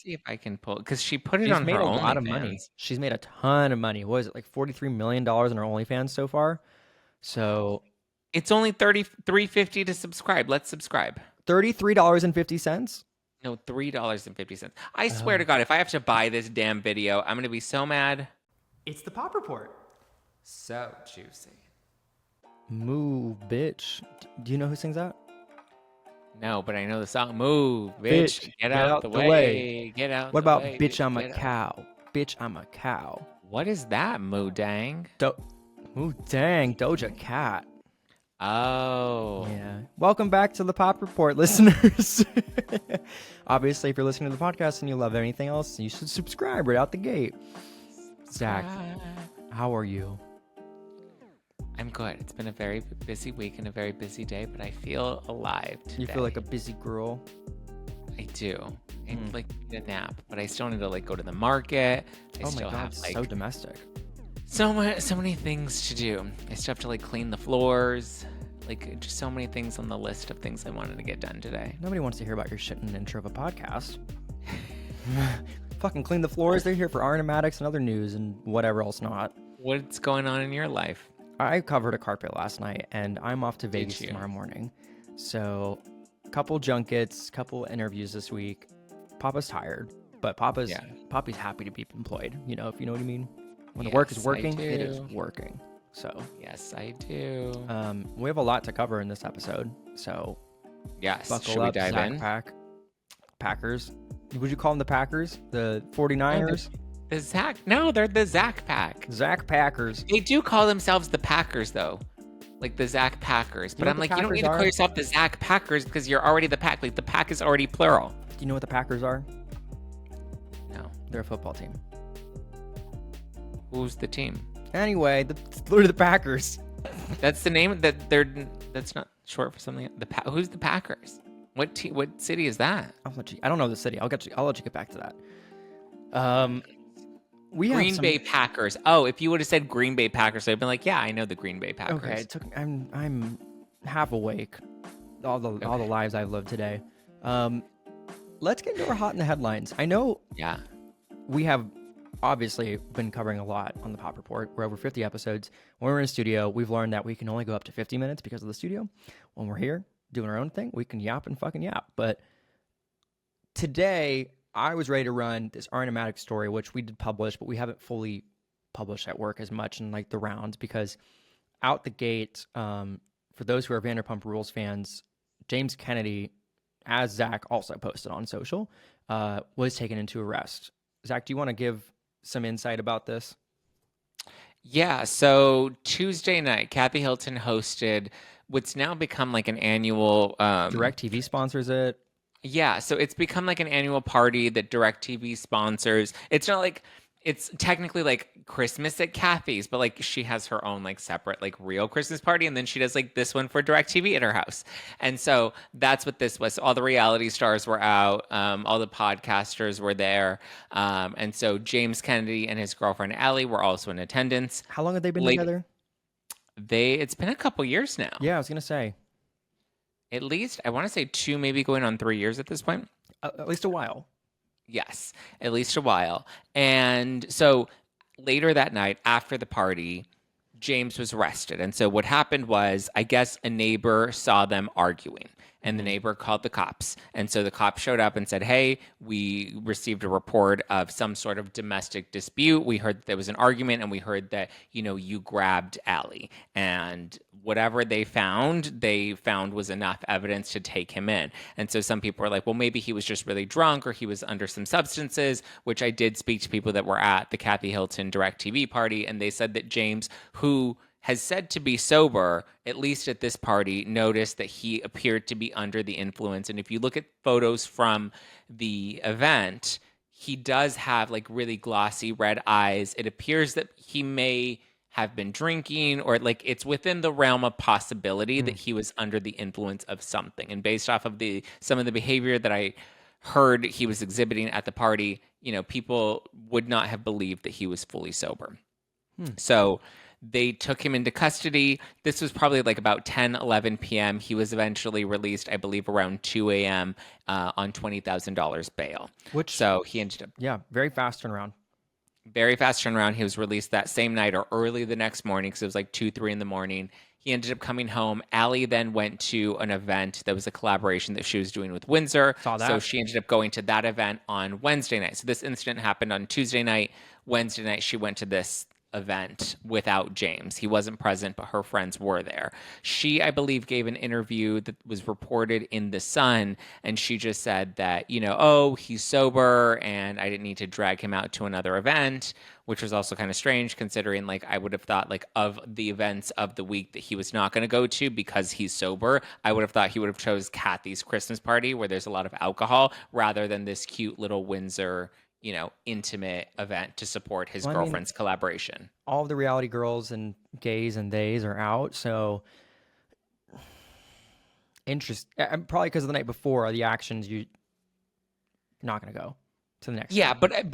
see if I can pull because she put it She's on made her a lot of money. OnlyFans. She's made a ton of money. What is it, like $43 million in her OnlyFans so far? So It's only 33.50 to subscribe. Let's subscribe. $33.50. No, $3.50. I swear to Oh. God, if I have to buy this damn video, I'm gonna be so mad. It's the Pop Report. So juicy. Move, bitch. Do you know who sings that? No, but I know the song. Move, bitch. Get get out out the the way. way. Get out What the about way. bitch, I'm a Get out. cow? Bitch, I'm a cow. What is that, Moo Dang? Ooh, dang, Doja Cat. Oh. Yeah. Welcome back to the Pop Report, listeners. Obviously, if you're listening to the podcast and you love anything else, you should subscribe right out the gate. Zach, how are you? I'm good. It's been a very busy week and a very busy day, but I feel alive today. You feel like a busy girl? I do. I like need a nap, but I still need to like go to the market. I still have like so domestic. so many things to do. I still have to like clean the floors. Like just so many things on the list of things I wanted to get done today. Nobody wants to hear about your shit in an intro of a podcast. Fucking clean the floors. They're here for Ariana Madix and other news and whatever else not. What's going on in your life? I covered a carpet last night, and I'm off to Vegas you? tomorrow morning. So, couple junkets, couple interviews this week. Papa's tired, but Papa's happy to be employed. You know, if you know what I mean. When the work is working, it is working. So yes, I do. We have a lot to cover in this episode. So yes, buckle should up, we dive Zack in? Packers. Would you call them the Packers? The 49ers? The Zack? No, they're the Zack Pack. Zack Packers. They do call themselves the Packers, though. Like the Zack Packers. But I'm like, you don't need to call yourself the Zack Packers because you're already the Pack. Like, the Pack is already plural. Do you know what the Packers are? No. They're a football team. Who's the team? Anyway, they're the Packers. That's the name that's not short for something. Who's the Packers? What city is that? I don't know the city. I'll let you get back to that. Green Bay Packers. Oh, if you would have said Green Bay Packers, I'd been like, yeah, I know the Green Bay Packers. Okay, I'm half awake. All the lives I've lived today. Let's get into our hot in the headlines. I know. Yeah. We have obviously been covering a lot on the Pop Report. We're over 50 episodes. When we're in a studio, we've learned that we can only go up to 50 minutes because of the studio. When we're here doing our own thing, we can yap and fucking yap. But today, I was ready to run this Ariana Madix story, which we did publish, but we haven't fully published at work as much in like the rounds because out the gate, for those who are Vanderpump Rules fans, James Kennedy, as Zack also posted on social, was taken into arrest. Zack, do you want to give some insight about this? Yeah, so Tuesday night, Kathy Hilton hosted what's now become like an annual... DirecTV sponsors it. Yeah, so it's become like an annual party that DirecTV sponsors. It's not like it's technically like Christmas at Kathy's, but like she has her own like separate like real Christmas party, and then she does like this one for DirecTV at her house. And so that's what this was. So all the reality stars were out, all the podcasters were there, and so James Kennedy and his girlfriend Allie were also in attendance. How long have they been together? It's been a couple years now. Yeah, I was gonna say. At least, I want to say 2, maybe going on 3 years at this point. At least a while. Yes, at least a while. And so later that night, after the party, James was arrested. And so what happened was, I guess a neighbor saw them arguing. And the neighbor called the cops. And so the cops showed up and said, hey, we received a report of some sort of domestic dispute. We heard that there was an argument, and we heard that, you grabbed Allie. And whatever they found was enough evidence to take him in. And so some people were like, well, maybe he was just really drunk or he was under some substances, which I did speak to people that were at the Kathy Hilton DirecTV party. And they said that James, who has said to be sober, at least at this party, noticed that he appeared to be under the influence. And if you look at photos from the event, he does have like really glossy red eyes. It appears that he may have been drinking, or like it's within the realm of possibility that he was under the influence of something. And based off of some of the behavior that I heard he was exhibiting at the party, people would not have believed that he was fully sober. So They took him into custody. This was probably like about 10, 11 p.m. He was eventually released, I believe, around 2 a.m. On $20,000 bail. Which, So he ended up yeah, very fast turnaround. very fast turnaround. He was released that same night or early the next morning because it was like 2, 3 in the morning. He ended up coming home. Allie then went to an event that was a collaboration that she was doing with Windsor. Saw So that. she ended up going to that event on Wednesday night. So this incident happened on Tuesday night. Wednesday night, she went to this event without James. He wasn't present, but her friends were there. She, I believe, gave an interview that was reported in The Sun, and she just said that, oh, he's sober and I didn't need to drag him out to another event, which was also kind of strange considering, like, I would have thought, like, of the events of the week that he was not going to go to because he's sober, I would have thought he would have chose Kathy's Christmas party where there's a lot of alcohol rather than this cute little Windsor intimate event to support his girlfriend's collaboration. All of the reality girls and gays and theys are out, so probably because of the night before, the actions, you're not going to go to the next. Yeah, but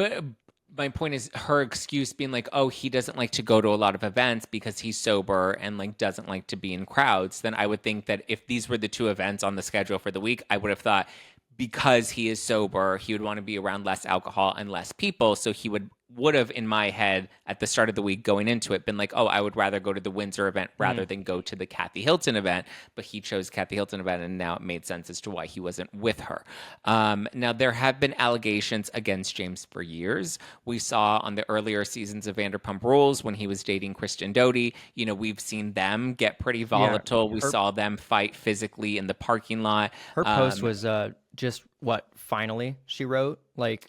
my point is her excuse being like, oh, he doesn't like to go to a lot of events because he's sober and like doesn't like to be in crowds. Then I would think that if these were the two events on the schedule for the week, I would have thought because he is sober, he would want to be around less alcohol and less people. So he would have, in my head, at the start of the week going into it, been like, oh, I would rather go to the Windsor event rather than go to the Kathy Hilton event. But he chose Kathy Hilton event, and now it made sense as to why he wasn't with her. Now, there have been allegations against James for years. We saw on the earlier seasons of Vanderpump Rules when he was dating Kristen Doty, we've seen them get pretty volatile. We saw them fight physically in the parking lot. Her post was just what finally she wrote, like,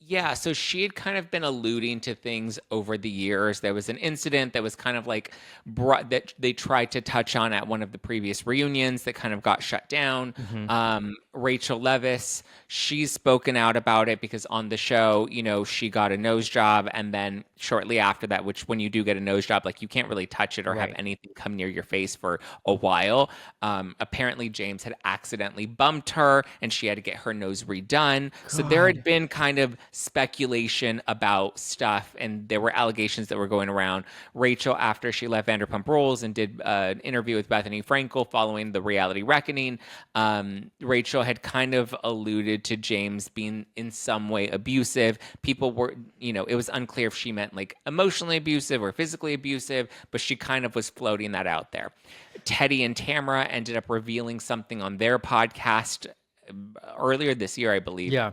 yeah, so she had kind of been alluding to things over the years. There was an incident that was kind of like that they tried to touch on at one of the previous reunions that kind of got shut down. Rachel Leviss, she's spoken out about it because on the show, she got a nose job, and then shortly after that, which when you do get a nose job, like you can't really touch it or have anything come near your face for a while. Apparently, James had accidentally bumped her, and she had to get her nose redone. God. So there had been kind of speculation about stuff, and there were allegations that were going around. Rachel, after she left Vanderpump Rules and did an interview with Bethany Frankel following the reality reckoning, Rachel had kind of alluded to James being in some way abusive. People were, it was unclear if she meant like emotionally abusive or physically abusive, but she kind of was floating that out there. Teddy and Tamara ended up revealing something on their podcast earlier this year, I believe. Yeah.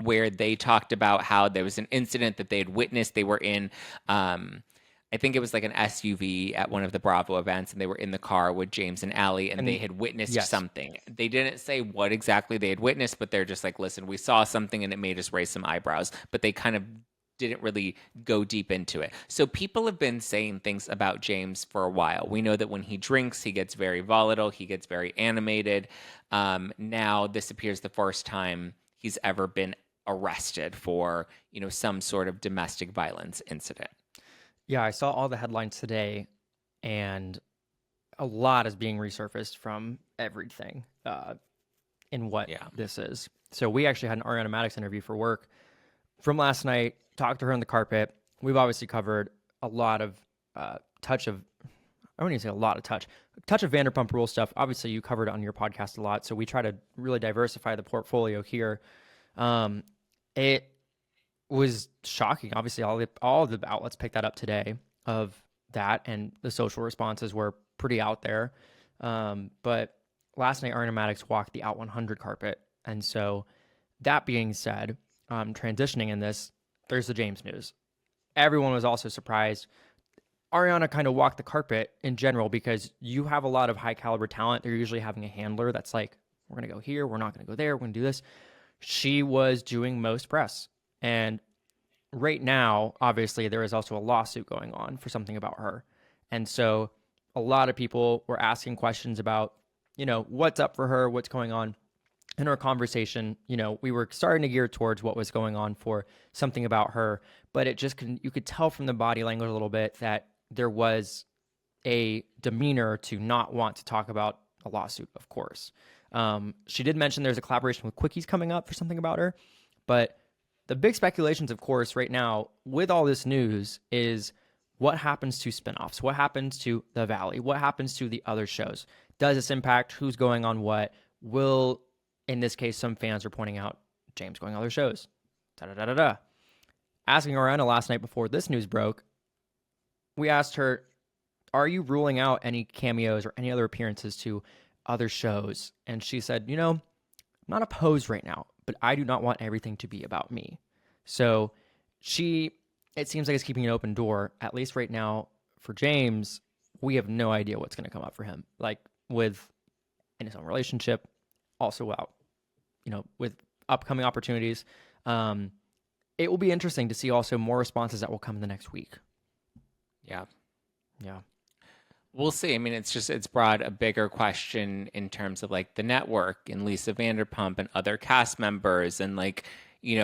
Where they talked about how there was an incident that they had witnessed. They were in, I think it was like an SUV at one of the Bravo events, and they were in the car with James and Allie, and they had witnessed something. They didn't say what exactly they had witnessed, but they're just like, listen, we saw something and it made us raise some eyebrows. But they kind of didn't really go deep into it. So people have been saying things about James for a while. We know that when he drinks, he gets very volatile. He gets very animated. Now this appears the first time he's ever been arrested for, some sort of domestic violence incident. Yeah, I saw all the headlines today, and a lot is being resurfaced from everything in what this is. So we actually had an Ariana Madix interview for work from last night, talked to her on the carpet. We've obviously covered a lot of I wouldn't even say a lot of touch of Vanderpump Rules stuff. Obviously, you covered it on your podcast a lot, so we try to really diversify the portfolio here. It was shocking. Obviously, all the outlets picked that up today of that, and the social responses were pretty out there. But last night, Ariana Madix walked the Out 100 carpet. And so that being said, transitioning in this, there's the James news. Everyone was also surprised. Ariana kind of walked the carpet in general because you have a lot of high caliber talent. They're usually having a handler that's like, we're going to go here, we're not going to go there, we're going to do this. She was doing most press. And right now, obviously, there is also a lawsuit going on for something about her. And so a lot of people were asking questions about, what's up for her, what's going on. In our conversation, we were starting to gear towards what was going on for something about her, but it just you could tell from the body language a little bit that there was a demeanor to not want to talk about a lawsuit, of course. She did mention there's a collaboration with Quickies coming up for something about her, but the big speculations, of course, right now with all this news is what happens to spinoffs? What happens to The Valley? What happens to the other shows? Does this impact who's going on what? Will, in this case, some fans are pointing out James going on other shows. Da da da da da. Asking Ariana last night before this news broke, we asked her, are you ruling out any cameos or any other appearances to other shows? And she said, I'm not opposed right now, but I do not want everything to be about me. So it seems like it's keeping an open door, at least right now for James. We have no idea what's going to come up for him, like with in his own relationship, also out, with upcoming opportunities. It will be interesting to see also more responses that will come in the next week. Yeah. Yeah. We'll see. I mean, it's brought a bigger question in terms of like the network and Lisa Vanderpump and other cast members and like,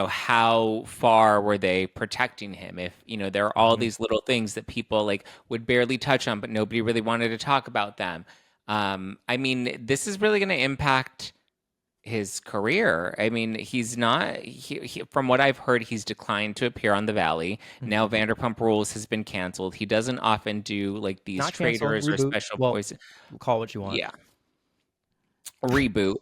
how far were they protecting him? If, there are all these little things that people like would barely touch on, but nobody really wanted to talk about them. I mean, this is really going to impact his career. I mean, he's not, from what I've heard, he's declined to appear on The Valley. Now Vanderpump Rules has been canceled. He doesn't often do like these Not cancel, traders or reboot. special Well, voices. call it what you want. Yeah. Reboot.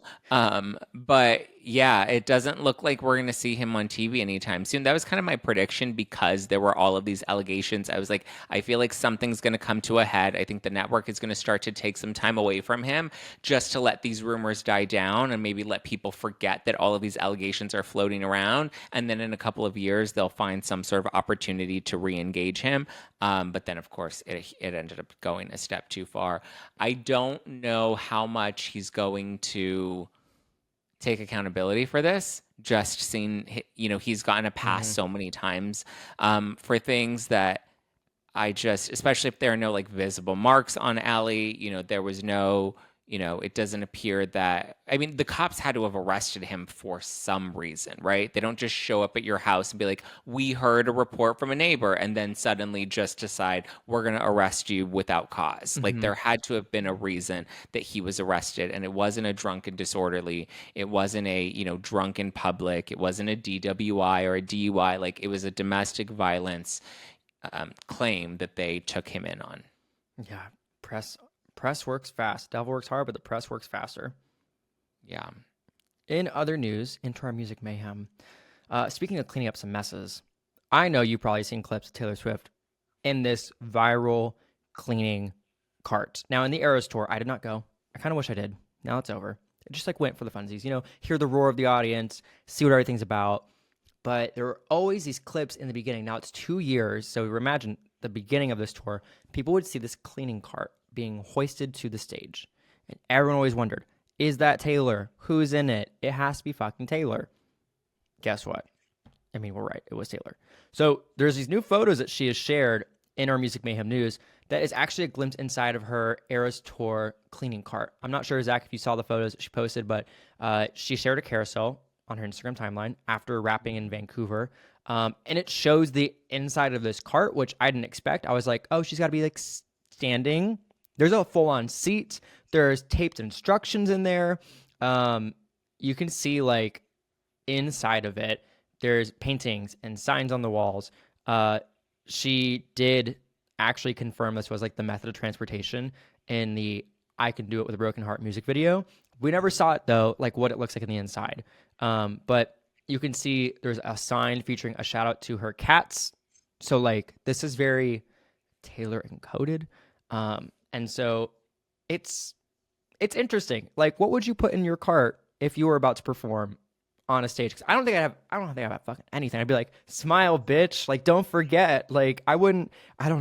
But yeah, it doesn't look like we're going to see him on TV anytime soon. That was kind of my prediction because there were all of these allegations. I was like, I feel like something's going to come to a head. I think the network is going to start to take some time away from him just to let these rumors die down and maybe let people forget that all of these allegations are floating around. And then in a couple of years, they'll find some sort of opportunity to re-engage him. But then, of course, it ended up going a step too far. I don't know how much he's going to take accountability for this. Just seeing, he's gotten a pass so many times for things that especially if there are no like visible marks on Allie, there was no, it doesn't appear that, I mean, the cops had to have arrested him for some reason, right? They don't just show up at your house and be like, we heard a report from a neighbor and then suddenly just decide we're going to arrest you without cause. Like there had to have been a reason that he was arrested, and it wasn't a drunken disorderly. It wasn't a, drunk in public. It wasn't a DWI or a DUI. Like it was a domestic violence claim that they took him in on. Yeah, press works fast. Devil works hard, but the press works faster. Yeah. In other news, into our music mayhem. Speaking of cleaning up some messes, I know you've probably seen clips of Taylor Swift in this viral cleaning cart. Now, in the Eras tour, I did not go. I kind of wish I did. Now it's over. I just went for the funsies. Hear the roar of the audience, see what everything's about. But there are always these clips in the beginning. Now it's 2 years, so imagine the beginning of this tour. People would see this cleaning cart being hoisted to the stage. And everyone always wondered, is that Taylor? Who's in it? It has to be fucking Taylor. Guess what? I mean, we're right. It was Taylor. So there's these new photos that she has shared in our Music Mayhem News that is actually a glimpse inside of her Eras Tour cleaning cart. I'm not sure, Zach, if you saw the photos that she posted, but she shared a carousel on her Instagram timeline after rapping in Vancouver. And it shows the inside of this cart, which I didn't expect. I was like, oh, she's got to be like standing. There's a full-on seat. There's taped instructions in there. You can see like inside of it, there's paintings and signs on the walls. She did actually confirm this was like the method of transportation in the I Can Do It With a Broken Heart music video. We never saw it though, like what it looks like in the inside. But you can see there's a sign featuring a shout out to her cats. So like this is very Taylor encoded. And so it's interesting. Like, what would you put in your cart if you were about to perform on a stage? Because I don't think I have fucking anything. I'd be like, smile, bitch. Like, don't forget. Like, I don't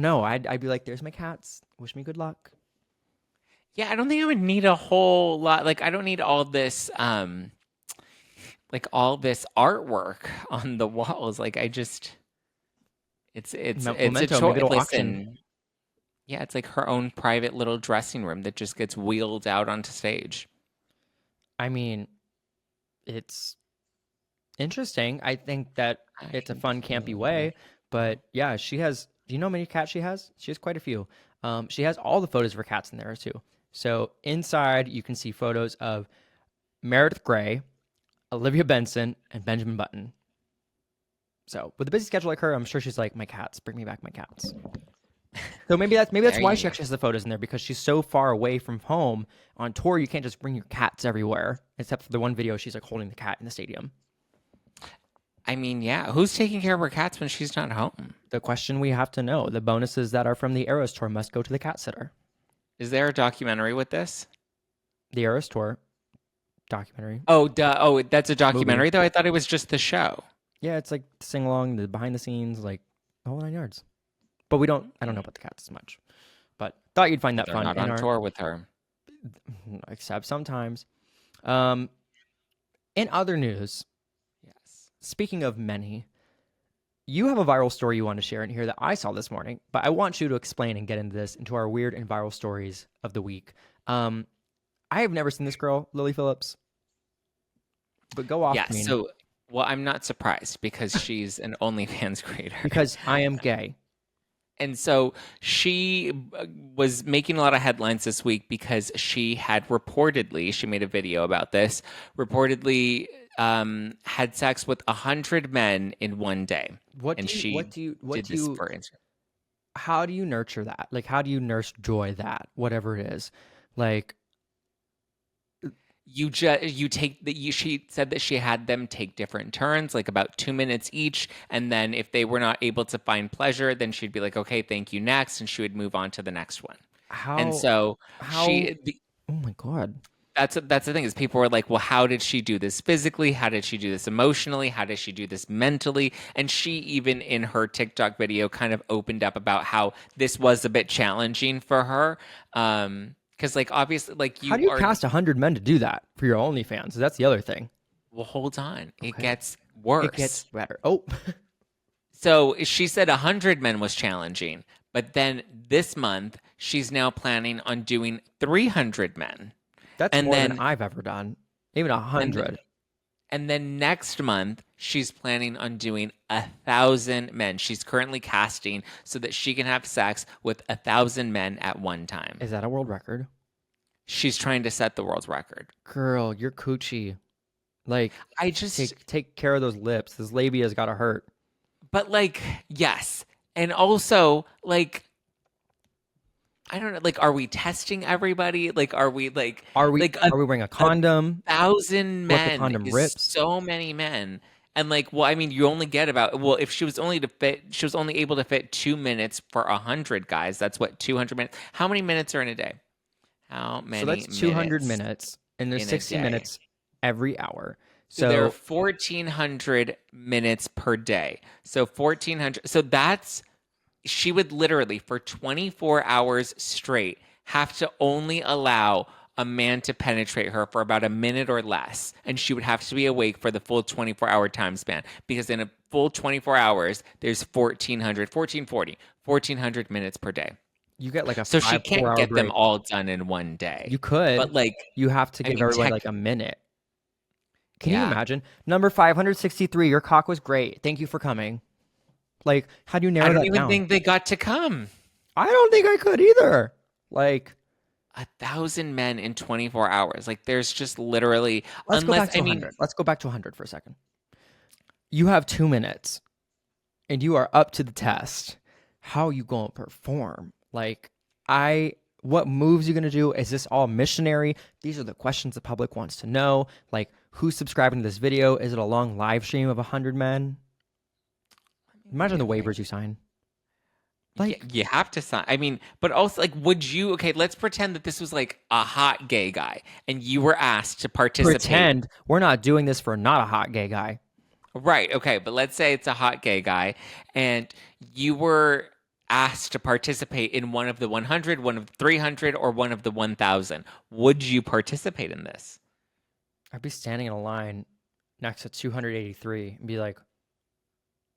know. I'd be like, there's my cats. Wish me good luck. Yeah, I don't think I would need a whole lot. Like, I don't need all this, all this artwork on the walls. Like, it's a choice. Listen. Auction. Yeah, it's like her own private little dressing room that just gets wheeled out onto stage. I mean, it's interesting. I think that it's a fun, campy way. But yeah, she has. Do you know how many cats she has? She has quite a few. She has all the photos of her cats in there too. So inside, you can see photos of Meredith Grey, Olivia Benson, and Benjamin Button. So with a busy schedule like her, I'm sure she's like, my cats, bring me back my cats. So maybe that's There why you she go. actually has the photos in there, because she's so far away from home. On tour, you can't just bring your cats everywhere, except for the one video she's like holding the cat in the stadium. I mean, yeah. Who's taking care of her cats when she's not home? The question we have to know: the bonuses that are from the Eras tour must go to the cat sitter. Is there a documentary with this? The Eras tour documentary Oh, duh. Oh, that's a movie. documentary, though. I thought it was just the show. Yeah, it's like sing along, the behind the scenes, like the whole 9 yards. But we don't. I don't know about the cats as much. But thought you'd find Well, that they're fun not in on our, tour with her. except sometimes. Um, in other news, Yes. speaking of many, you have a viral story you want to share in here that I saw this morning, but I want you to explain and get into our weird and viral stories of the week. I have never seen this girl, Lily Phillips, but go off, Yes. Queen, So, well, I'm not surprised because she's an OnlyFans creator. because I am gay. And so she was making a lot of headlines this week because she had reportedly, she made a video about this, reportedly had sex with 100 men in one day. What And do you, what she do you, what did do this you, for Instagram. how do you nurture that? Like, how do you nurse joy that, whatever it is? Like, You take the you she said that she had them take different turns, like about 2 minutes each, and then if they were not able to find pleasure, then she'd be like, okay, thank you, next, and she would move on to the next one. And how, so how, she oh my God. that's the thing is people were like, well, how did she do this physically? How did she do this emotionally? How did she do this mentally? And she even in her TikTok video kind of opened up about how this was a bit challenging for her. Because like obviously like How do you you are cast 100 men to do that for your OnlyFans? That's the other thing. well, hold on. It Okay. gets It gets worse. better. Oh, So she said 100 men was challenging, but then this month she's now planning on doing 300 men. that's And more than then I've ever done. Even and 100. And then next month, she's planning on doing 1,000 men. She's currently casting so that she can have sex with 1,000 men at one time. Is that a world record? She's trying to set the world's record. Girl, you're coochie. Like, I just, take care of those lips. This labia's got to hurt. but like, yes. And also, like, I don't know, like, are we testing everybody? Like, are we Are we like are we wearing a a condom? thousand What if the men condom is rips? so many men. And like, well, I mean, you only get about well, if she was only able to fit 2 minutes for 100 guys. That's what 200 minutes. How many minutes are in a day? How So many that's 200 minutes minutes, and there's in a 60 day? minutes every hour. So there are So 1,400 minutes per day. So 1,400. So that's she would literally for 24 hours straight have to only allow a man to penetrate her for about a minute or less, and she would have to be awake for the full 24-hour time span, because in a full 24 hours there's 1,400, 1,440, 1,400 minutes per day. you get like a So she 4 can't hour get them break. all done in one day. You could. But like, You have to I give mean, everyone tech like a minute. Can you yeah. imagine? Number 563, your cock was great. Thank you for coming. Like, how do you I narrow don't that even down? think they got to come. I don't think I could either. Like, 1,000 men in 24 hours. Like there's just literally let's go back unless to I mean 100. Let's go back to 100 for a second. You have 2 minutes and you are up to the test. How are you going to perform? Like, what moves you going to do? Is this all missionary? These are the questions the public wants to know. Like, who's subscribing to this video? Is it a long live stream of 100 men? Imagine the waivers you sign. Like, you have to sign. I mean, but also like, would you? Okay, let's pretend that this was like a hot gay guy, and you were asked to participate. pretend we're not doing this for not a hot gay guy. Right. Okay, but let's say it's a hot gay guy, and you were asked to participate in one of the 100, one of the 300, or one of the 1,000. Would you participate in this? I'd be standing in a line next to 283 and be like,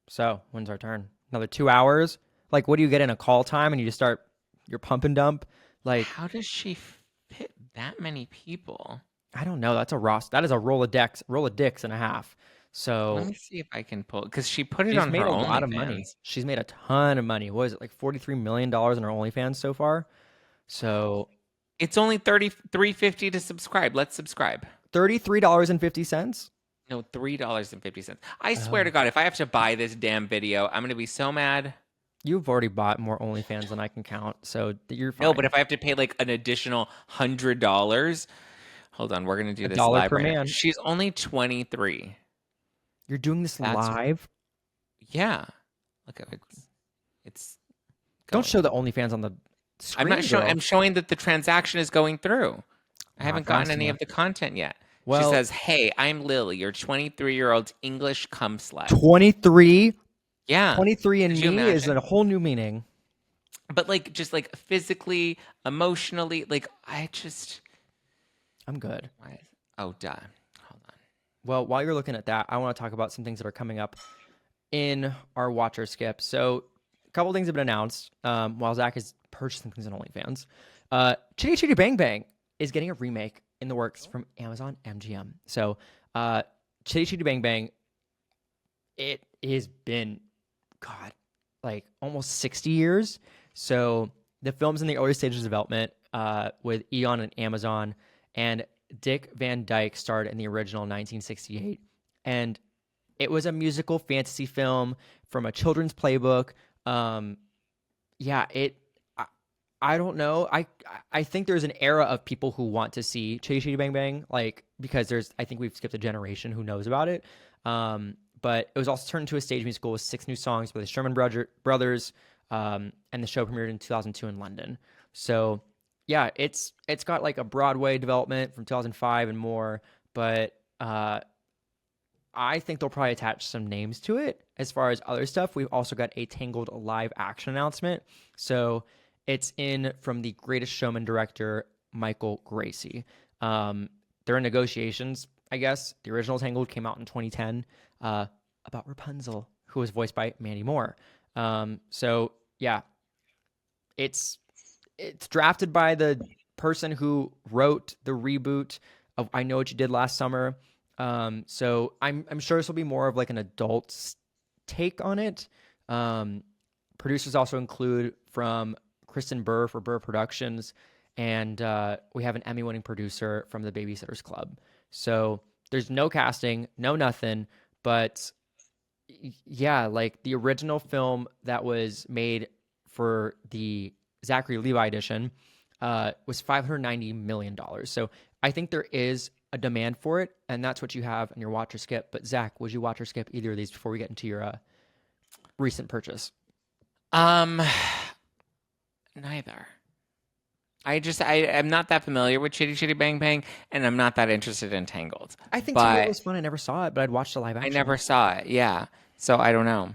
so when's our turn? Another 2 hours? Like, what do you get in a call time and you just start your pump and dump? Like, How does she fit that many people? I don't know. That is a Rolodex and a half. Let So me see if I can pull because she put it she's on made her a lot of money. OnlyFans. She's made a ton of money. What is it, like $43 million in her OnlyFans so far? So It's only 33.50 to subscribe. Let's subscribe. $33.50. No, $3.50. I swear to Oh, God, if I have to buy this damn video, I'm gonna be so mad. You've already bought more OnlyFans than I can count, so you're No, but fine. if I have to pay like an additional $100, hold on, we're gonna do A this dollar live per right now. man. She's only 23. You're doing this That's live? yeah. Look at it's Don't going. show the OnlyFans on the I'm not screen, showing. girl. I'm showing that the transaction is going through. I Not haven't gotten fast any enough. of the content yet. She Well, says, "Hey, I'm Lily, your 23-year-old English cum slut." 23, Yeah. 23 Could and you me is a imagine? whole new meaning. But like, just like physically, emotionally, like I just. I'm good. Why? Oh, duh. Hold on. Well, while you're looking at that, I want to talk about some things that are coming up in our watch or skip. So, a couple things have been announced while Zach is purchasing things on OnlyFans. Chitty Chitty Bang Bang is getting a remake in the works from Amazon MGM. So, Chitty Chitty Bang Bang, it has been, God, like almost 60 years. So, the film's in the early stages of development with Eon and Amazon, and Dick Van Dyke starred in the original 1968. And it was a musical fantasy film from a children's playbook. Um, yeah, it. I don't know. I think there's an era of people who want to see Chitty Chitty Bang Bang, like because there's. I think we've skipped a generation who knows about it. But it was also turned into a stage musical with 6 new songs by the Sherman Brothers. And the show premiered in 2002 in London. So yeah, it's got like a Broadway development from 2005 and more. But I think they'll probably attach some names to it. As far as other stuff, we've also got a Tangled live action announcement. So it's in from the Greatest Showman director, Michael Gracie. They're in negotiations, I guess. The original Tangled came out in 2010 about Rapunzel, who was voiced by Mandy Moore. So yeah, it's drafted by the person who wrote the reboot of I Know What You Did Last Summer. So I'm sure this will be more of like an adult's take on it. Producers also include from Kristen Burr for Burr Productions, and we have an Emmy-winning producer from The Babysitters Club. So there's no casting, no nothing, but yeah, like the original film that was made for the Zachary Levi edition was $590 million. So I think there is a demand for it, and that's what you have in your watch or skip. But Zach, would you watch or skip either of these before we get into your recent purchase? Um, neither. I am not that familiar with Chitty Chitty Bang Bang, and I'm not that interested in Tangled. I think Tangled But was fun. I never saw it, but I'd watched the live I action. never saw it. Yeah, so I don't know.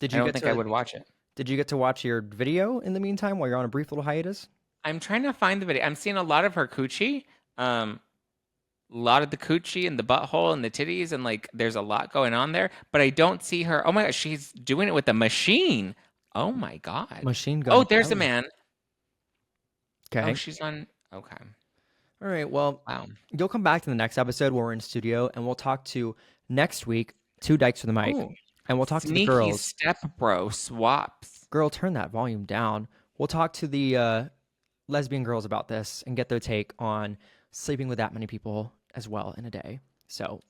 Did I you don't get think I to would watch it. Did you get to watch your video in the meantime while you're on a brief little hiatus? I'm trying to find the video. I'm seeing a lot of her coochie. A lot of the coochie and the butthole and the titties, and like there's a lot going on there, but I don't see her. Oh my gosh, she's doing it with a machine. Oh my God. Machine Oh, Gun there's a Kelly. man. Oh, Okay. she's on. Okay. All right. Well, Wow. you'll come back to the next episode where we're in studio and we'll talk to next week two dykes for the mic, Oh, and we'll talk to the sneaky girls. step bro swaps. Girl, turn that volume down. We'll talk to the lesbian girls about this and get their take on sleeping with that many people as well in a day. So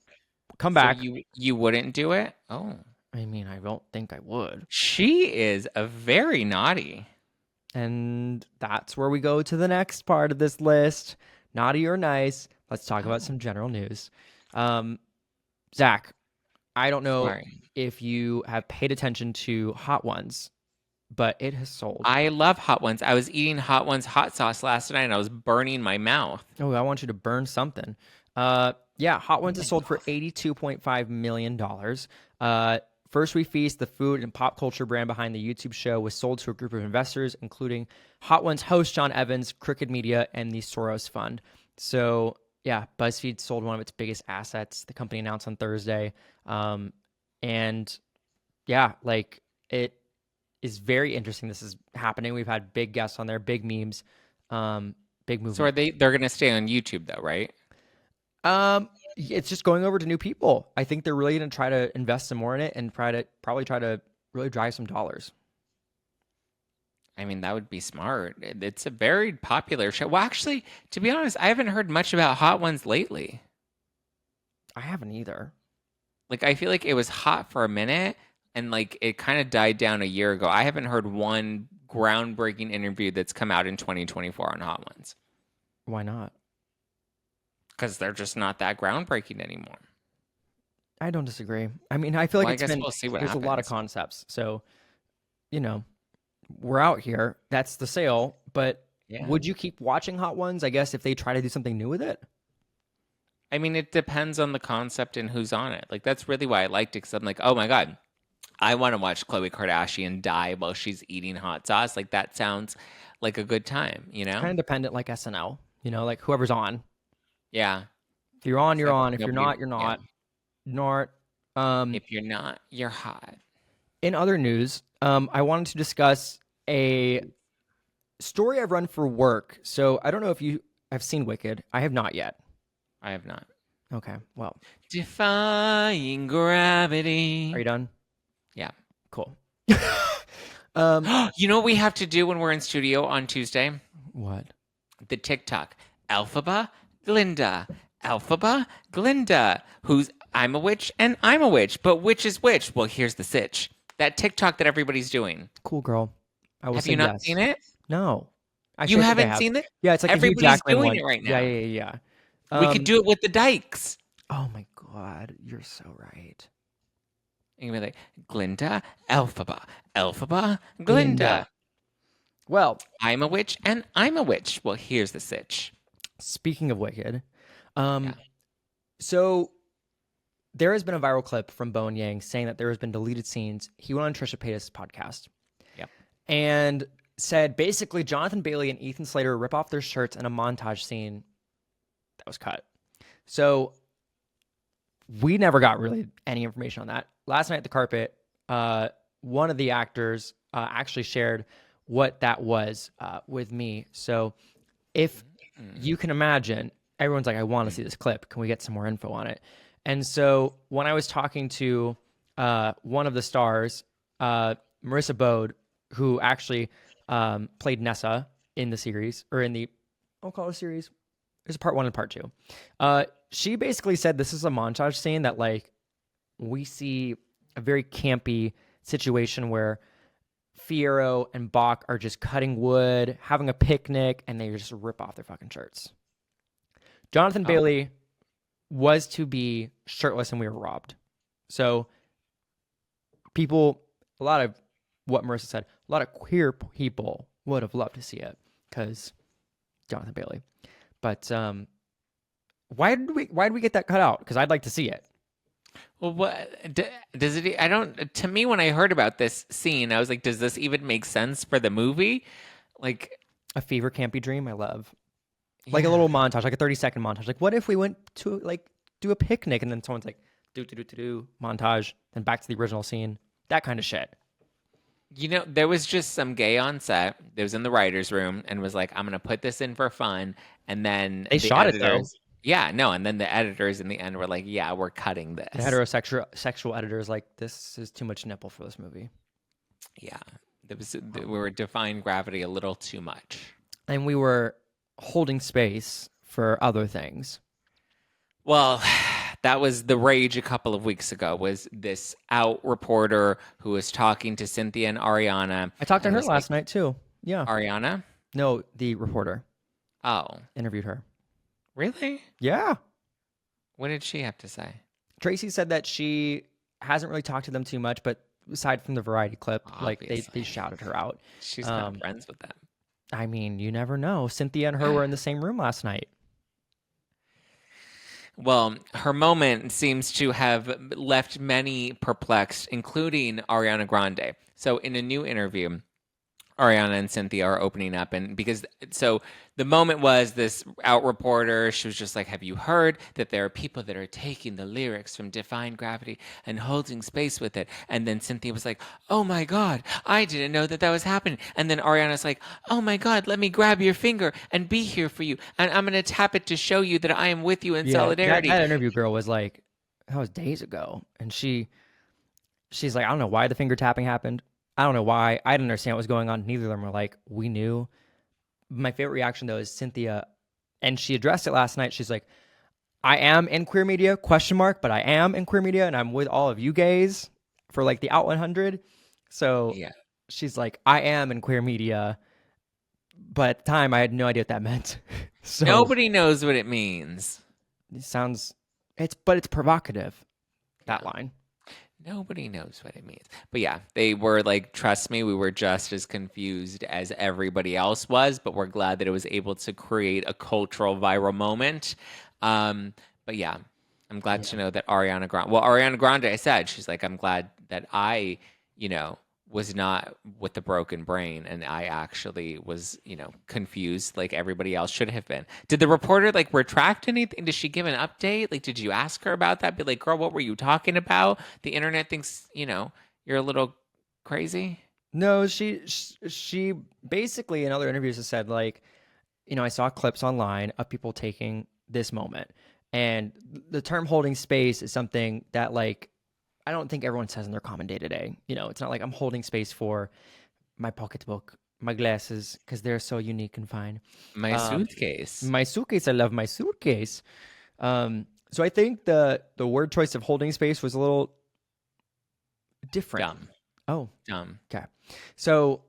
come So back. you wouldn't do it? Oh, I mean, I don't think I would. she is a very naughty. And that's where we go to the next part of this list. Naughty or nice. Let's talk about Oh, some general news. Zach, I don't know sorry. if you have paid attention to Hot Ones, but it has sold. I love hot ones. I was eating hot ones hot sauce last night and I was burning my mouth. Oh, I want you to burn something. Yeah, Hot Ones is sold for $82.5 million. First We Feast, the food and pop culture brand behind the YouTube show, was sold to a group of investors, including Hot Ones host John Evans, Crooked Media, and the Soros Fund. So, yeah, BuzzFeed sold one of its biggest assets, the company announced on Thursday. And yeah, like it is very interesting this is happening. We've had big guests on there, big memes, big So movement. they're gonna stay on YouTube though, right? It's just going over to new people. I think they're really going to try to invest some more in it and probably try to really drive some dollars. I mean, that would be smart. It's a very popular show. Well, actually, to be honest, I haven't heard much about hot ones lately. I haven't either. Like I feel like it was hot for a minute and like it kind of died down a year ago. I haven't heard one groundbreaking interview that's come out in 2024 on Hot Ones Why not? because they're just not that groundbreaking anymore. I don't disagree. I mean, I feel like Well, I it's guess been we'll see what there's a lot of happens. concepts. So, you know, we're out here. That's the sale. But Yeah. would you keep watching Hot Ones? I guess if they try to do something new with it. I mean, it depends on the concept and who's on it. Like that's really why I liked it because I'm like, oh my God, I want to watch Khloe Kardashian die while she's eating hot sauce. Like that sounds like a good time, you It's know? kind of dependent, like SNL. Like whoever's on. Yeah. If you're on, you're Except on. If you're nobody, not, you're yeah. not. Not. Um, If you're not, you're hot. in other news, I wanted to discuss a story I've run for work. So I don't know if you have seen Wicked. I have not yet. I have not. Okay. Well, Defying are you gravity. done? Yeah. Cool. um, You know what we have to do when we're in studio on Tuesday? what? The TikTok. Alphaba, Glinda. Alphaba, Glinda. Who's I'm a witch and I'm a witch, but which is which? Well, here's the sitch. That TikTok that everybody's doing. Cool, girl. I will Have say you not yes. seen it? No. You Actually, I think I haven't have. seen it? Yeah, it's like a Hugh Everybody's Jackman doing one. it right Yeah, now. yeah, yeah, yeah. We could do it with the dykes. Oh my God, you're so right. And you'd be like, Glinda, Alphaba, Alphaba, Glinda. Glinda. Well, I'm a witch and I'm a witch. Well, here's the sitch. speaking of Wicked, Yeah. so there has been a viral clip from Bowen Yang saying that there has been deleted scenes. He went on Trisha Paytas' podcast Yep. and said basically Jonathan Bailey and Ethan Slater rip off their shirts in a montage scene that was cut. So we never got really any information on that. Last night at the carpet, one of the actors actually shared what that was with me. So if you can imagine, everyone's like, I want to see this clip. Can we get some more info on it? And so when I was talking to one of the stars, Marissa Bode, who actually played Nessa in the series, or in the, I'll call it a series. There's a part 1 and part 2. She basically said this is a montage scene that like we see a very campy situation where Fierro and Bach are just cutting wood, having a picnic, and they just rip off their fucking shirts. Jonathan Bailey was to be shirtless and we were robbed. So people, a lot of what Marissa said, a lot of queer people would have loved to see it because Jonathan Bailey. But why did we get that cut out? Because I'd like to see it. Well, what does it? I don't. To me, when I heard about this scene, I was like, "Does this even make sense for the movie?" Like a fever campy dream. I love like a little montage, like a 30-second montage. Like, what if we went to like do a picnic and then someone's like do montage, then back to the original scene, that kind of shit. You know, there was just some gay on set that was in the writer's room and was like, I'm going to put this in for fun. And then they shot it though. Yeah, no. And then the editors in the end were like, yeah, we're cutting this. The heterosexual editors like, this is too much nipple for this movie. Yeah. We were defying gravity a little too much. And we were holding space for other things. Well, that was the rage a couple of weeks ago, was this out reporter who was talking to Cynthia and Ariana. I talked to her last night too. Yeah. Ariana? No, the reporter. Oh. Interviewed her. Really? Yeah. What did she have to say? Tracy said that she hasn't really talked to them too much, but aside from the variety clip, Obviously. like they shouted her out. She's not friends with them. I mean, you never know. Cynthia and her were in the same room last night. Well, her moment seems to have left many perplexed, including Ariana Grande. So in a new interview, Ariana and Cynthia are opening up, and so the moment was this out reporter. She was just like, "Have you heard that there are people that are taking the lyrics from Defying Gravity and holding space with it?" And then Cynthia was like, "Oh my God, I didn't know that was happening." And then Ariana's like, "Oh my God, let me grab your finger and be here for you, and I'm gonna tap it to show you that I am with you in solidarity." That interview girl was like, that was days ago, and she's like, I don't know why the finger tapping happened. I don't know why. I didn't understand what was going on. Neither of them were like, we knew. My favorite reaction, though, is Cynthia, and she addressed it last night. She's like, I am in queer media, ? But I am in queer media, and I'm with all of you gays. for like the Out 100. So Yeah. she's like, I am in queer media, but at the time I had no idea what that meant. So Nobody knows what it means. it sounds, it's provocative, that Yeah. line. Nobody knows what it means. But yeah, they were like, trust me, we were just as confused as everybody else was, but we're glad that it was able to create a cultural viral moment. Um, but yeah, I'm glad to Yeah. know that Ariana Grande, I said, she's like, I'm glad that I, you know, was not with the broken brain and I actually was, confused like everybody else should have been. Did the reporter like retract anything? Did she give an update? Like, did you ask her about that? Be like, girl, what were you talking about? The internet thinks, you're a little crazy. No, she basically in other interviews has said like, I saw clips online of people taking this moment, and the term holding space is something that like I don't think everyone says in their common day to day. It's not like I'm holding space for my pocketbook, my glasses, because they're so unique and fine. My Um, suitcase. my suitcase, I love my suitcase. So I think the word choice of holding space was a little different. Dumb. Oh, Dumb. okay. So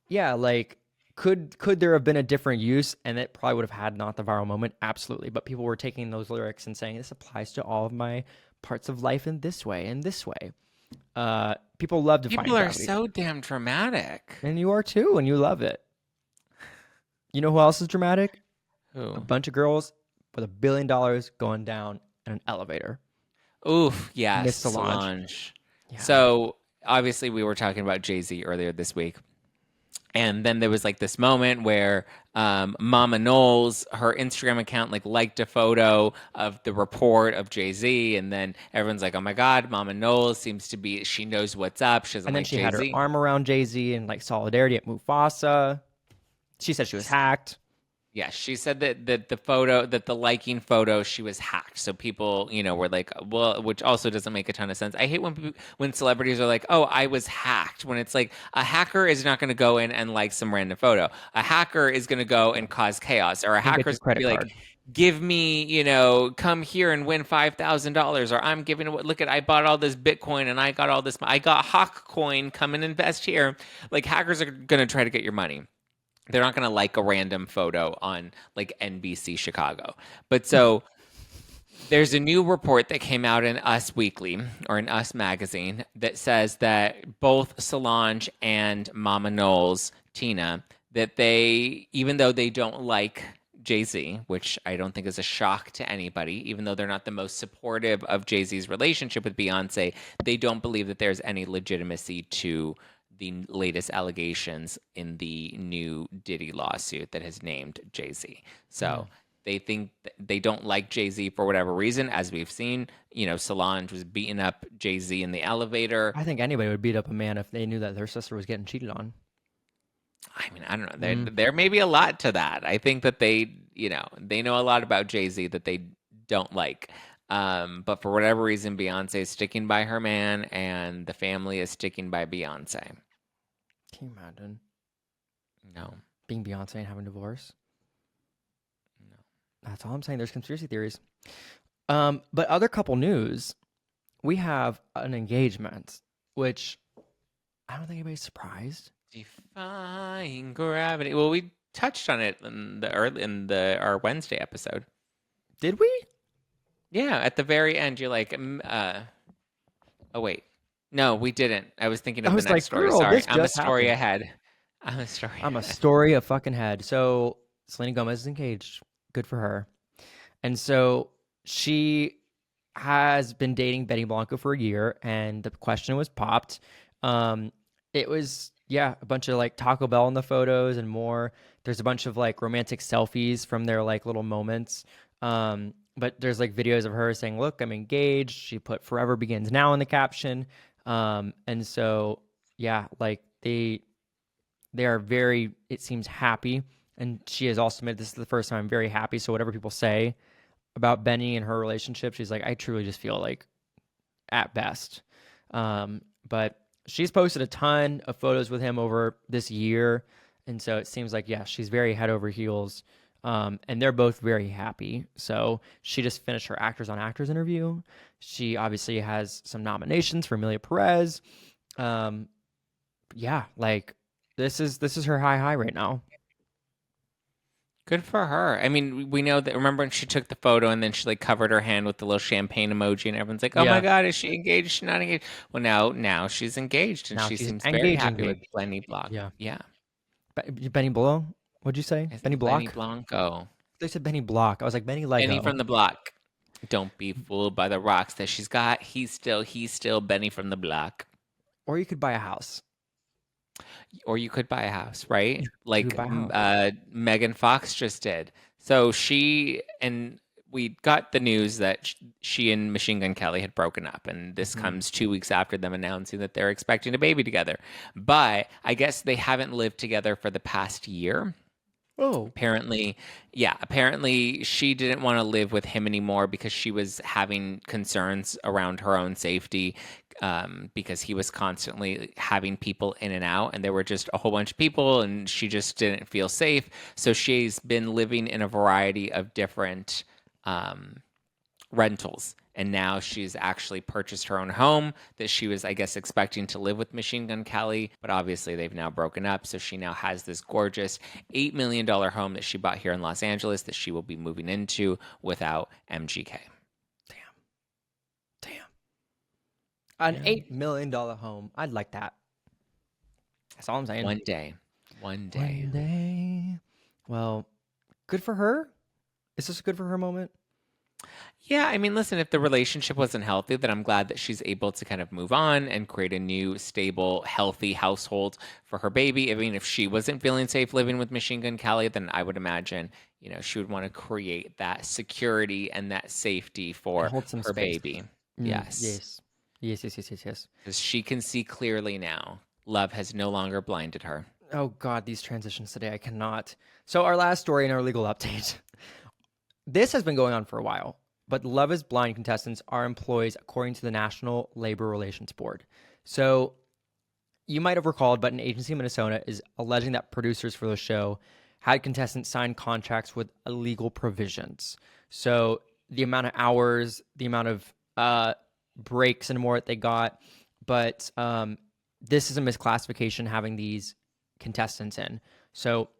yeah, like could there have been a different use and it probably would have had not the viral moment? Absolutely. But people were taking those lyrics and saying this applies to all of my parts of life in this way and this way. People love Defying People are Gravity. so damn dramatic. And you are too, and you love it. You know who else is dramatic? A Who? bunch of girls with $1 billion going down in an elevator. Oof, yes, Miss Solange. Solange. Yeah. So obviously we were talking about Jay-Z earlier this week. And then there was like this moment where Mama Knowles, her Instagram account, like liked a photo of the report of Jay-Z. And then everyone's like, oh my God, Mama Knowles seems to be, she knows what's up. She doesn't And then like she had her Jay-Z. arm around Jay-Z in like solidarity at Mufasa. She said she was hacked. Yeah, she said that the photo, that the liking photo, she was hacked. So people, were like, well, which also doesn't make a ton of sense. I hate when celebrities are like, oh, I was hacked. When it's like a hacker is not going to go in and like some random photo. A hacker is going to go and cause chaos, or a And get hacker your is going to credit be like, card. give me, come here and win $5,000, or I'm giving, look at, I bought all this Bitcoin and I got all this, I got Hawk coin, come and invest here. Like hackers are going to try to get your money. They're not going to like a random photo on like NBC Chicago. But so there's a new report that came out in Us Weekly or in Us Magazine that says that both Solange and Mama Knowles, Tina, that they, even though they don't like Jay-Z, which I don't think is a shock to anybody, even though they're not the most supportive of Jay-Z's relationship with Beyonce, they don't believe that there's any legitimacy to the latest allegations in the new Diddy lawsuit that has named Jay-Z. So they think they don't like Jay-Z for whatever reason. As we've seen, Solange was beating up Jay-Z in the elevator. I think anybody would beat up a man if they knew that their sister was getting cheated on. I mean, I don't know. There may be a lot to that. I think that they know a lot about Jay-Z that they don't like. But for whatever reason, Beyonce is sticking by her man and the family is sticking by Beyonce. Can you imagine No. being Beyonce and having a divorce? No. That's all I'm saying. There's conspiracy theories. But other couple news, we have an engagement, which I don't think anybody's surprised. Defying Gravity. Well, we touched on it in our Wednesday episode. Did we? Yeah, at the very end, you're like, oh wait, no, we didn't. I was thinking of I the was next like, story. girl, Sorry, this I'm a just story happened. ahead. I'm a story. I'm a ahead. story of fucking head. So Selena Gomez is engaged. Good for her. And so she has been dating Benny Blanco for a year, and the question was popped. It was a bunch of like Taco Bell in the photos and more. There's a bunch of like romantic selfies from their like little moments. But there's like videos of her saying, "Look, I'm engaged." She put "Forever begins now" in the caption. And so like they are very, it seems, happy. And she has also admitted this is the first time I'm very happy. So whatever people say about Benny and her relationship, she's like, I truly just feel like at best. But she's posted a ton of photos with him over this year. And so it seems like, she's very head over heels And they're both very happy. So she just finished her Actors on Actors interview. She obviously has some nominations for Amelia Perez. Um, yeah, like this is her high right now. Good for her. I mean, we know that. Remember when she took the photo and then she like covered her hand with the little champagne emoji, and everyone's like, "Oh my Yeah, God, is she engaged? Is she not engaged?" Well, now she's engaged, and now she she's seems very engaged, happy with engaged. Benny Blanco. Yeah, Yeah, Benny Blow. What'd you say? I Benny think Benny Block? Blanco, They said Benny Block. I was like Benny Benny Lego. from the block. Don't be fooled by the rocks that she's got. He's still Benny from the block. Or you could buy a house. Or you could buy a house, right? You could Like buy a house. Megan Fox just did. So she and we got the news that she and Machine Gun Kelly had broken up, and this Hmm. comes 2 weeks after them announcing that they're expecting a baby together. But I guess they haven't lived together for the past year. Oh, Apparently, yeah, apparently she didn't want to live with him anymore because she was having concerns around her own safety, because he was constantly having people in and out, and there were just a whole bunch of people, and she just didn't feel safe. So she's been living in a variety of different um, rentals. And now she's actually purchased her own home that she was, I guess, expecting to live with Machine Gun Kelly. But obviously, they've now broken up. So she now has this gorgeous $8 million home that she bought here in Los Angeles that she will be moving into without MGK. damn, damn. An Yeah. $8 million home. I'd like that. That's all I'm saying. One day. One day. One day. Well, good for her. Is this a good for her moment? Yeah, I mean, listen, if the relationship wasn't healthy, then I'm glad that she's able to kind of move on and create a new, stable, healthy household for her baby. I mean, if she wasn't feeling safe living with Machine Gun Kelly, then I would imagine, she would want to create that security and that safety And for hold some her space. baby. Yes, Yes. Yes, yes, yes, yes, yes. because she can see clearly now. Love has no longer blinded her. Oh God, these transitions today, I cannot. So our last story in our legal update. This has been going on for a while, but Love is Blind contestants are employees according to the National Labor Relations Board. So you might have recalled, but an agency in Minnesota is alleging that producers for the show had contestants sign contracts with illegal provisions. So the amount of hours, the amount of breaks and more that they got, but this is a misclassification having these contestants in. So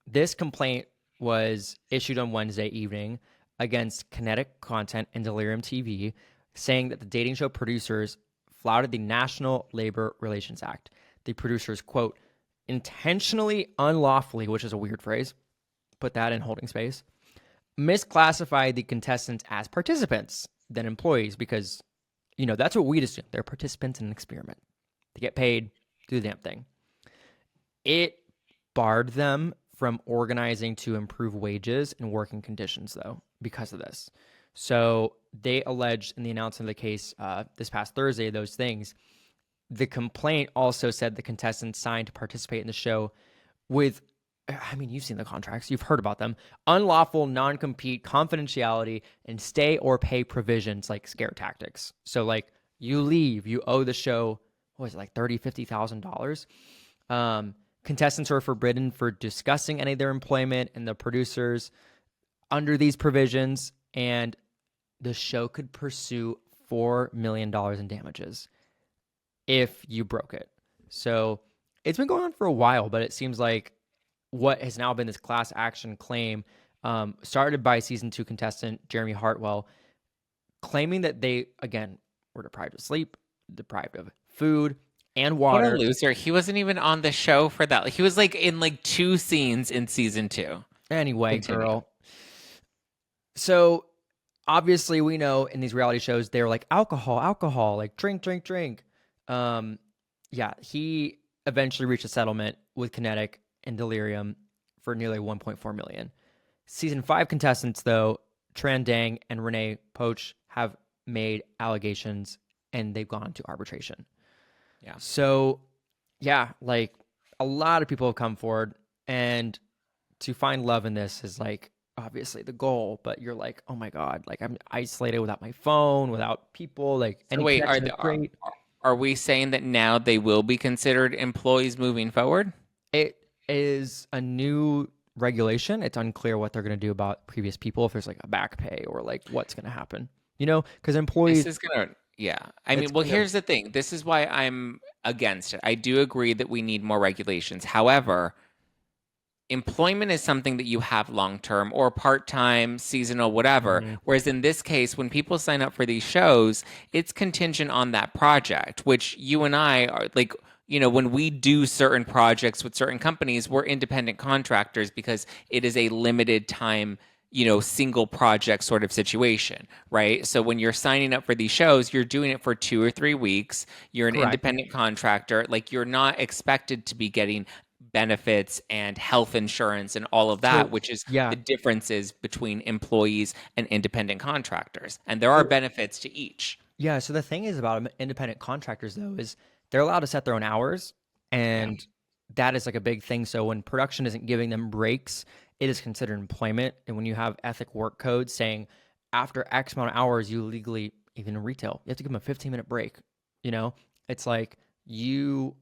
this complaint was issued on Wednesday evening against Kinetic Content and Delirium TV, saying that the dating show producers flouted the National Labor Relations Act. The producers, quote, intentionally unlawfully, which is a weird phrase, put that in holding space, misclassified the contestants as participants than employees because, that's what we'd assume. They're participants in an experiment. They get paid, do the damn thing. It barred them from organizing to improve wages and working conditions, though, because of this. So they alleged in the announcement of the case this past Thursday those things. The complaint also said the contestants signed to participate in the show with, I mean, you've seen the contracts, you've heard about them, unlawful non-compete, confidentiality, and stay or pay provisions like scare tactics. So, like, you leave, you owe the show, what was it, like $30,000, $50,000. Contestants are forbidden for discussing any of their employment and the producers under these provisions, and the show could pursue $4 million in damages if you broke it. So it's been going on for a while, but it seems like what has now been this class action claim, started by season 2 contestant Jeremy Hartwell, claiming that they, again, were deprived of sleep, deprived of food and What a water. loser. He wasn't even on the show for that. He was like in like 2 scenes in season 2. Anyway, Continue. girl. So obviously we know in these reality shows they're like alcohol, alcohol, like drink, drink, drink. Yeah, he eventually reached a settlement with Kinetic and Delirium for nearly 1.4 million. Season 5 contestants though, Tran Dang and Renee Poach, have made allegations and they've gone to arbitration. Yeah. So, yeah, like a lot of people have come forward, and to find love in this is like obviously the goal, but you're like, oh my God, like I'm isolated without my phone, without people, like So any wait, connection is great. are we saying that now they will be considered employees moving forward? It is a new regulation. It's unclear what they're going to do about previous people, if there's like a back pay or like what's going to happen. You know, because This employees, is gonna, yeah. I it's mean, well, going to here's the thing. This is why I'm against it. I do agree that we need more regulations. However, employment is something that you have long term or part time, seasonal, whatever. Mhm. Whereas in this case, when people sign up for these shows, it's contingent on that project, which you and I are like, when we do certain projects with certain companies, we're independent contractors because it is a limited time, single project sort of situation, right? So when you're signing up for these shows, you're doing it for 2 or 3 weeks. You're an Correct. independent contractor. Like you're not expected to be getting benefits and health insurance and all of that, So which is yeah, the differences between employees and independent contractors. And there are well, benefits to each. yeah. So the thing is about independent contractors though is they're allowed to set their own hours, Yeah. and that is like a big thing. So when production isn't giving them breaks, it is considered employment. And when you have ethic work codes saying after X amount of hours, you legally, even in retail, you have to give them a 15-minute break. You know, it's like you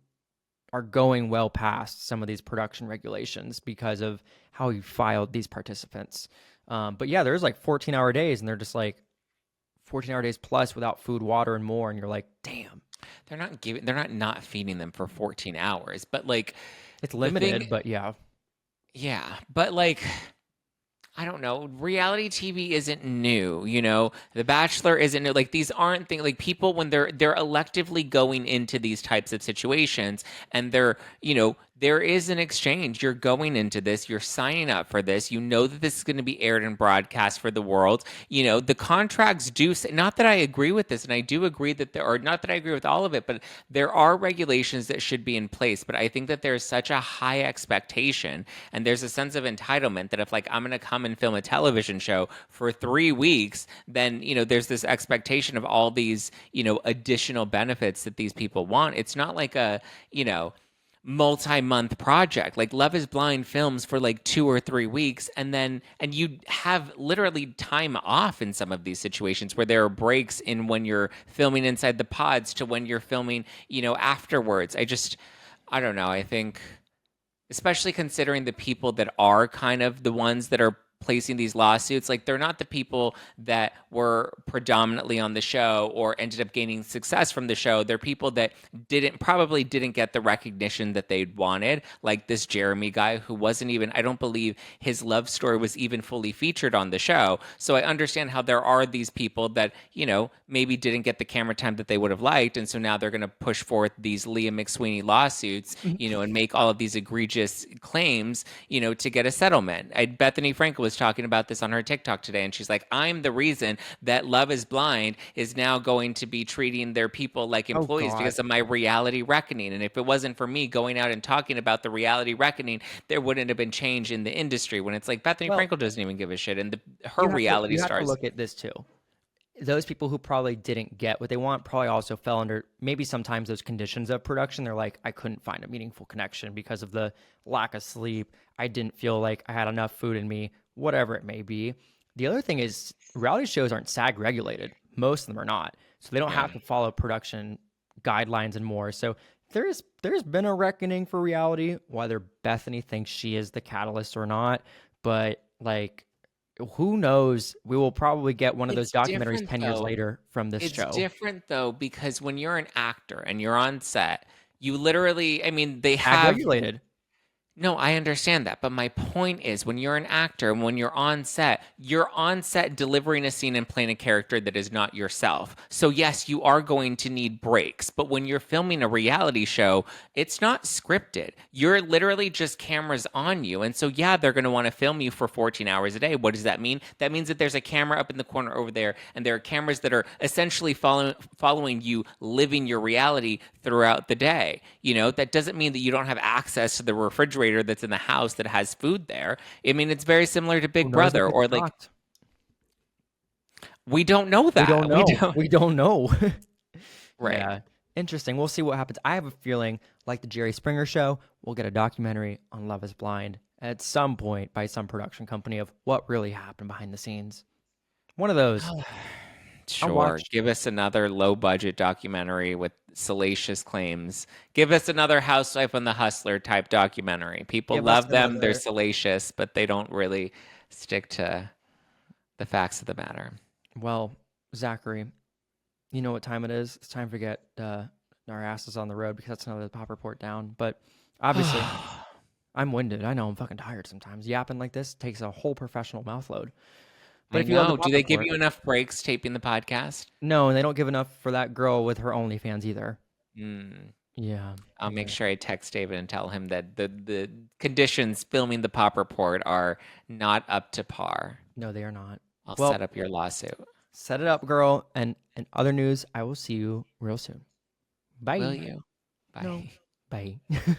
are going well past some of these production regulations because of how you filed these participants. But yeah, there's like 14-hour days, and they're just like 14-hour days plus without food, water, and more. And you're like, damn, They're not feeding them for 14 hours, but like it's the thing, limited, but yeah. yeah, but like I don't know. Reality TV isn't new, The Bachelor isn't new. Like these aren't things like people when they're electively going into these types of situations and there is an exchange. You're going into this, you're signing up for this. You know that this is going to be aired and broadcast for the world. The contracts do say, not that I agree with this, and I do agree that there are, not that I agree with all of it, but there are regulations that should be in place. But I think that there's such a high expectation and there's a sense of entitlement that if like I'm going to come and film a television show for 3 weeks, then, there's this expectation of all these, additional benefits that these people want. It's not like a, multi-month project like Love is Blind films for like 2 or 3 weeks and you have literally time off in some of these situations where there are breaks in when you're filming inside the pods to when you're filming afterwards. I don't know. I think especially considering the people that are kind of the ones that are placing these lawsuits, like they're not the people that were predominantly on the show or ended up gaining success from the show. They're people that probably didn't get the recognition that they'd wanted, like this Jeremy guy who wasn't even, I don't believe his love story was even fully featured on the show. So I understand how there are these people that, maybe didn't get the camera time that they would have liked. And so now they're going to push forth these Leah McSweeney lawsuits, and make all of these egregious claims, to get a settlement. Bethany Frankel was talking about this on her TikTok today, and she's like, I'm the reason that Love is Blind is now going to be treating their people like Oh employees God. because of my reality reckoning. And if it wasn't for me going out and talking about the reality reckoning, there wouldn't have been change in the industry. When it's like Bethany Well, Frankel doesn't even give a shit, and her reality you have to stars. look at this too. Those people who probably didn't get what they want probably also fell under maybe sometimes those conditions of production. They're like, I couldn't find a meaningful connection because of the lack of sleep. I didn't feel like I had enough food in me, whatever it may be. The other thing is reality shows aren't SAG regulated. Most of them are not. So they don't Yeah. have to follow production guidelines and more. So there's been a reckoning for reality, whether Bethany thinks she is the catalyst or not. But like who knows? We will probably get one of those It's documentaries different 10 years though. later from this It's show. different though because when you're an actor and you're on set, you literally, I mean, they Ag have. regulated. No, I understand that. But my point is when you're an actor and when you're on set delivering a scene and playing a character that is not yourself. So, yes, you are going to need breaks. But when you're filming a reality show, it's not scripted. You're literally just cameras on you. And so, yeah, they're going to want to film you for 14 hours a day. What does that mean? That means that there's a camera up in the corner over there, and there are cameras that are essentially following you living your reality throughout the day. That doesn't mean that you don't have access to the refrigerator that's in the house that has food there. I mean, it's very similar to Who Big knows what Brother gets or like stocked? we don't know We don't that. We know. don't. We don't know. Right. Yeah. Interesting. We'll see what happens. I have a feeling, like the Jerry Springer show, we'll get a documentary on Love is Blind at some point by some production company of what really happened behind the scenes. One of those. I Sure. watched. Give us another low budget documentary with salacious claims. Give us another Housewife and the Hustler type documentary. People Give us love them. They're another. salacious, but they don't really stick to the facts of the matter. Well, Zachary, you know what time it is. It's time to get our asses on the road because that's another pop report down. But obviously, I'm winded. I know I'm fucking tired sometimes. Yapping like this takes a whole professional mouth load. But I if you love the know. Do pop they give report, you enough breaks taping the podcast? no, and they don't give enough for that girl with her OnlyFans either. Hmm. Yeah, I'll make yeah. sure I text David and tell him that the conditions filming the pop report are not up to par. No, they are not. I'll set Well, up your lawsuit. set it up, girl. And in other news, I will see you real soon. Will Bye. you? No, Bye. bye.